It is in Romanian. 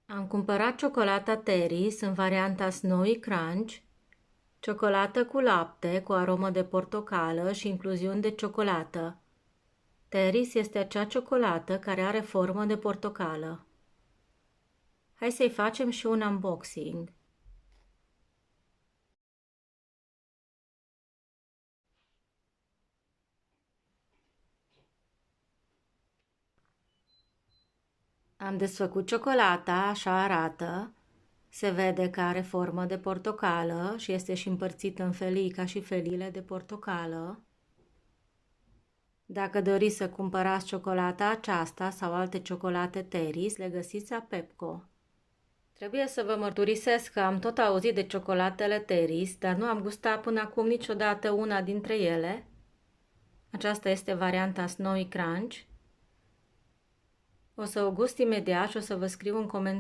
Am cumpărat ciocolata Terry's în varianta Snowy Crunch, ciocolată cu lapte cu aromă de portocală și incluziuni de ciocolată. Terry's este acea ciocolată care are formă de portocală. Hai să-i facem și un unboxing. Am desfăcut ciocolata, așa arată. Se vede că are formă de portocală și este și împărțită în felii ca și feliile de portocală. Dacă doriți să cumpărați ciocolata aceasta sau alte ciocolate Terry's, le găsiți la Pepco. Trebuie să vă mărturisesc că am tot auzit de ciocolatele Terry's, dar nu am gustat până acum niciodată una dintre ele. Aceasta este varianta Snowy Crunch. O să o gust imediat și o să vă scriu în comentarii